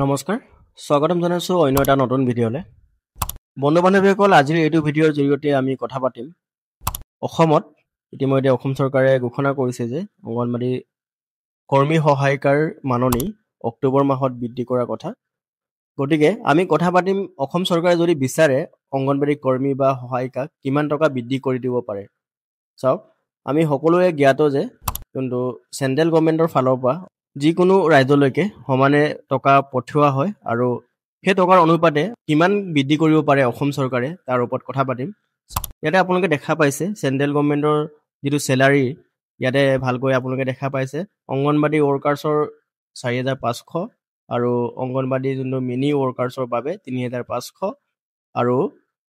নমস্কাৰ স্বাগতম জনাইছো অন্য এটা নতুন ভিডিঅ'লে বন্ধু বান্ধৱীসকল আজিৰ এইটো ভিডিঅ'ৰ জৰিয়তে আমি কথা পাতিম অসমত ইতিমধ্যে অসম চৰকাৰে ঘোষণা কৰিছে যে অংগনবাড়ী কৰ্মী সহায়িকাৰ মাননি অক্টোবৰ মাহত বৃদ্ধি কৰাৰ কথা গতিকে আমি কথা পাতিম অসম চৰকাৰে যদি বিচাৰে অংগনবাড়ী কৰ্মী বা সহায়িকাক কিমান টকা বৃদ্ধি কৰি দিব পাৰে চাওক আমি সকলোৱে জ্ঞাত যে কিন্তু চেন্ট্ৰেল গভৰ্ণমেণ্টৰ ফালৰ পৰা যিকোনো ৰাজ্যলৈকে সমানে টকা পঠিওৱা হয় আৰু সেই টকাৰ অনুপাতে কিমান বৃদ্ধি কৰিব পাৰে অসম চৰকাৰে তাৰ ওপৰত কথা পাতিম ইয়াতে আপোনালোকে দেখা পাইছে চেন্ট্ৰেল গভৰ্ণমেণ্টৰ যিটো চেলাৰী ইয়াতে ভালকৈ আপোনালোকে দেখা পাইছে অংগনবাড়ী ৱৰ্কাৰ্ছৰ 4500 আৰু অংগনবাড়ী যোনটো মিনি ৱৰ্কাৰ্ছৰ বাবে 3500 আৰু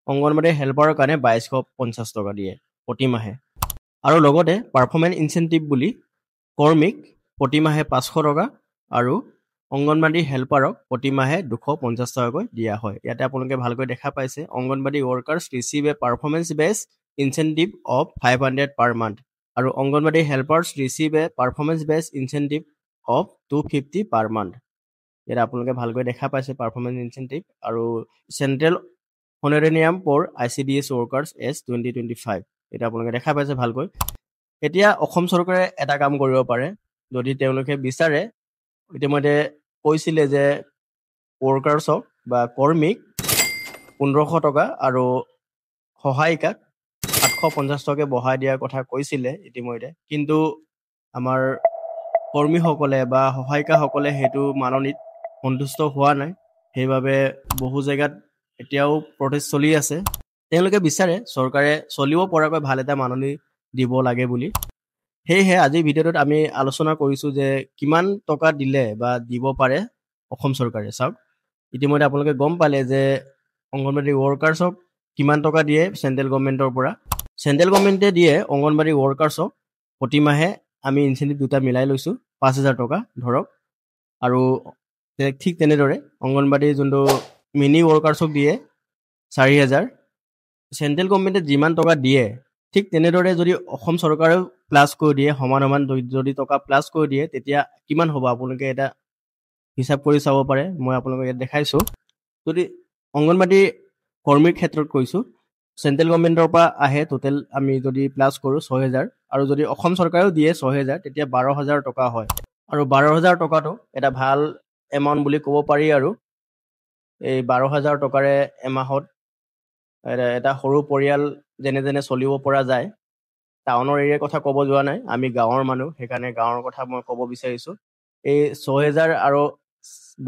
অংগনবাড়ী হেল্পাৰৰ কাৰণে 2250 টকা দিয়ে প্ৰতি মাহে আৰু লগতে পাৰফৰ্মেন্স ইনচেন্টিভ বুলি কৰ্মীক প্ৰতি মাহে 500 টকা আৰু অংগনবাড়ী হেল্পাৰক প্ৰতি মাহে 250 টকাকৈ দিয়া হয় ইয়াতে আপোনালোকে ভালকৈ দেখা পাইছে anganwadi workers receive a performance base incentive of 500 per month আৰু anganwadi helpers receive a performance base incentive of 250 per month ইয়াতে আপোনালোকে ভালকৈ দেখা পাইছে পাৰফৰ্মেন্স ইনচেন্টিভ আৰু central honorarium for ICDS workers as 2025 এটা আপোনালোকে দেখা পাইছে ভালকৈ এতিয়া অসম চৰকাৰে এটা কাম কৰিব পাৰে যদি তেওঁলোকে বিচাৰে ইতিমধ্যে কৈছিলে যে ৱৰ্কাৰ্ছক বা কৰ্মীক 1500 টকা আৰু সহায়িকাক 850 টকাকৈ বঢ়াই দিয়াৰ কথা কৈছিলে ইতিমধ্যে কিন্তু আমাৰ কৰ্মীসকলে বা সহায়িকাসকলে সেইটো মাননিত সন্তুষ্ট হোৱা নাই সেইবাবে বহু জেগাত এতিয়াও প্ৰটেষ্ট চলি আছে তেওঁলোকে বিচাৰে চৰকাৰে চলিব পৰাকৈ ভাল এটা মাননি দিব লাগে বুলি সেয়েহে আজিৰ ভিডিঅ'টোত আমি আলোচনা কৰিছোঁ যে কিমান টকা দিলে বা দিব পাৰে অসম চৰকাৰে চাওক ইতিমধ্যে আপোনালোকে গম পালে যে অংগনবাড়ী ৱৰ্কাৰ্ছক কিমান টকা দিয়ে চেন্ট্ৰেল গভৰ্ণমেণ্টৰ পৰা চেন্ট্ৰেল গভৰ্ণমেণ্টে দিয়ে অংগনবাড়ী ৱৰ্কাৰ্ছক প্ৰতি মাহে আমি ইনচেন্টিভ দুটা মিলাই লৈছোঁ 5000 টকা ধৰক আৰু ঠিক তেনেদৰে অংগনবাড়ী যোনটো মিনি ৱৰ্কাৰ্ছক দিয়ে 4000 চেন্ট্ৰেল গভৰ্ণমেণ্টে যিমান টকা দিয়ে ঠিক তেনেদৰে যদি অসম চৰকাৰেও প্লাছ কৰি দিয়ে সমান যদি টকা প্লাছ কৰি দিয়ে তেতিয়া কিমান হ'ব আপোনালোকে এটা হিচাপ কৰি চাব পাৰে মই আপোনালোকক ইয়াত দেখাইছোঁ যদি অংগনবাড়ী কৰ্মীৰ ক্ষেত্ৰত কৈছোঁ চেন্ট্ৰেল গভৰ্ণমেণ্টৰ পৰা আহে টোটেল আমি যদি প্লাছ কৰোঁ 6000 আৰু যদি অসম চৰকাৰেও দিয়ে 6000 তেতিয়া 12000 টকা হয় আৰু 12000 টকাটো এটা ভাল এমাউণ্ট বুলি ক'ব পাৰি আৰু এই 12000 টকাৰে এমাহত এটা সৰু পৰিয়াল যেনে যেনে চলিব পৰা যায় টাউনৰ এৰিয়াৰ কথা ক'ব যোৱা নাই আমি গাঁৱৰ মানুহ সেইকাৰণে গাঁৱৰ কথা মই ক'ব বিচাৰিছোঁ এই 6000 আৰু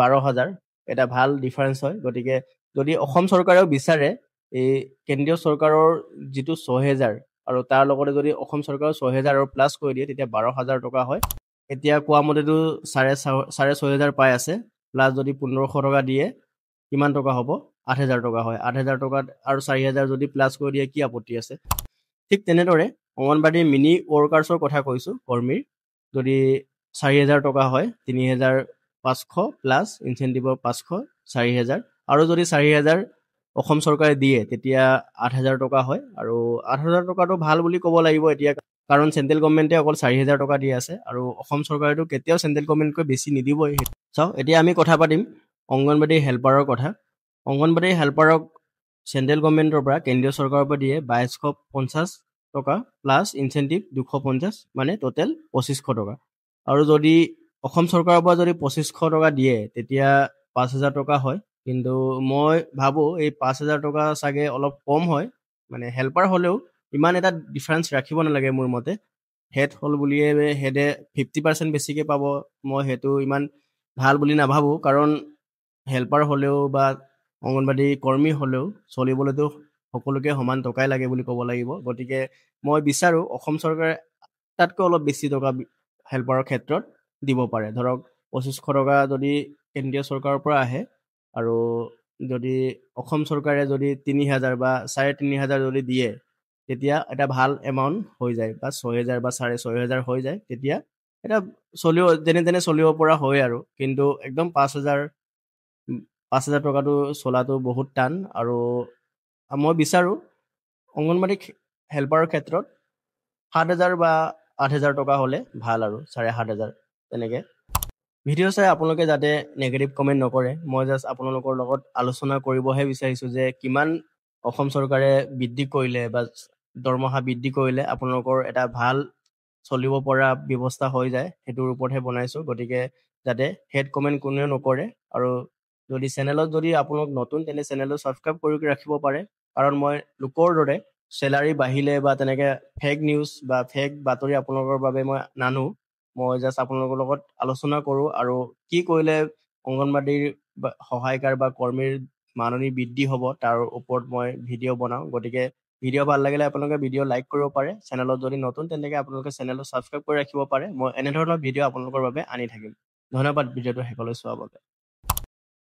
12000 এটা ভাল ডিফাৰেঞ্চ হয় গতিকে যদি অসম চৰকাৰেও বিচাৰে এই কেন্দ্ৰীয় চৰকাৰৰ যিটো 6000 আৰু তাৰ লগতে যদি অসম চৰকাৰৰ 6000 আৰু প্লাছ কৰি দিয়ে তেতিয়া 12000 টকা হয় এতিয়া কোৱা মতেতো 6500 পাই আছে প্লাছ যদি 1500 টকা দিয়ে কিমান টকা হ'ব 8000 টকা হয় 8000 টকাত আৰু 4000 যদি প্লাছ কৰি দিয়ে কি আপত্তি আছে ঠিক তেনেদৰে অংগনবাড়ী মিনি ৱৰ্কাৰ্ছৰ কথা কৈছোঁ কৰ্মীৰ যদি 4000 টকা হয় 3500 প্লাছ ইনচেন্টিভৰ 500 4000 আৰু যদি 4000 অসম চৰকাৰে দিয়ে তেতিয়া 8000 টকা হয় আৰু 8000 টকাটো ভাল বুলি ক'ব লাগিব এতিয়া কাৰণ চেন্ট্ৰেল গভৰ্ণমেণ্টে অকল 4000 টকা দি আছে আৰু অসম চৰকাৰেতো কেতিয়াও চেন্ট্ৰেল গভৰ্ণমেণ্টকৈ বেছি নিদিবই চাওক এতিয়া আমি কথা পাতিম অংগনবাড়ী হেল্পাৰৰ কথা অংগনবাড়ী হেল্পাৰক চেন্ট্ৰেল গভৰ্ণমেণ্টৰ পৰা কেন্দ্ৰীয় চৰকাৰৰ পৰা দিয়ে 2250 টকা প্লাছ ইনচেন্টিভ 250 মানে টোটেল 2500 টকা আৰু যদি অসম চৰকাৰৰ পৰা যদি 2500 টকা দিয়ে তেতিয়া 5000 টকা হয় কিন্তু মই ভাবোঁ এই 5000 টকা চাগে অলপ কম হয় মানে হেল্পাৰ হ'লেও ইমান এটা ডিফাৰেঞ্চ ৰাখিব নালাগে মোৰ মতে হেড হ'ল বুলিয়ে হেডে 50% বেছিকৈ পাব মই সেইটো ইমান ভাল বুলি নাভাবোঁ কাৰণ হেল্পাৰ হ'লেও বা অংগনবাড়ী কৰ্মী হ'লেও চলিবলৈতো সকলোকে সমান টকাই লাগে বুলি ক'ব লাগিব গতিকে মই বিচাৰোঁ অসম চৰকাৰে তাতকৈ অলপ বেছি টকা হেল্পাৰৰ ক্ষেত্ৰত দিব পাৰে ধৰক 2500 টকা যদি কেন্দ্ৰীয় চৰকাৰৰ পৰা আহে আৰু যদি অসম চৰকাৰে যদি 3000 বা 3500 যদি দিয়ে তেতিয়া এটা ভাল এমাউণ্ট হৈ যায় বা 6000 বা 6500 হৈ যায় তেতিয়া এটা যেনে তেনে চলিব পৰা হয় আৰু কিন্তু একদম 5000 টকাটো চলাটো বহুত টান আৰু মই বিচাৰোঁ অংগনবাড়ী হেল্পাৰৰ ক্ষেত্ৰত 7000 বা 8000 টকা হ'লে ভাল আৰু 7500 তেনেকৈ ভিডিঅ' চাই আপোনালোকে যাতে নেগেটিভ কমেণ্ট নকৰে। মই জাষ্ট আপোনালোকৰ লগত আলোচনা কৰিবহে বিচাৰিছোঁ যে কিমান অসম চৰকাৰে বৃদ্ধি কৰিলে বা দৰমহা বৃদ্ধি কৰিলে আপোনালোকৰ এটা ভাল চলিব পৰা ব্যৱস্থা হৈ যায়, সেইটোৰ ওপৰতহে বনাইছোঁ। গতিকে যাতে হেড কমেণ্ট কোনেও নকৰে। আৰু যদি চেনেলত যদি আপোনালোক নতুন, তেন্তে চেনেলটো ছাবস্ক্ৰাইব কৰি ৰাখিব পাৰে। কাৰণ মই লোকৰ দৰে চেলাৰী বাঢ়িলে বা তেনেকৈ ফেক নিউজ বা ফেক বাতৰি আপোনালোকৰ বাবে মই নানো। মই জাষ্ট আপোনালোকৰ লগত আলোচনা কৰোঁ আৰু কি কৰিলে অংগনবাড়ীৰ সহায়িকাৰ বা কৰ্মীৰ মাননি বৃদ্ধি হ'ব তাৰ ওপৰত মই ভিডিঅ' বনাওঁ। গতিকে ভিডিঅ' ভাল লাগিলে আপোনালোকে ভিডিঅ' লাইক কৰিব পাৰে। চেনেলত যদি নতুন, তেনেকৈ আপোনালোকে চেনেলটো ছাবস্ক্ৰাইব কৰি ৰাখিব পাৰে। মই এনেধৰণৰ ভিডিঅ' আপোনালোকৰ বাবে আনি থাকিম। ধন্যবাদ ভিডিঅ'টো শেষলৈ চোৱাৰ বাবে।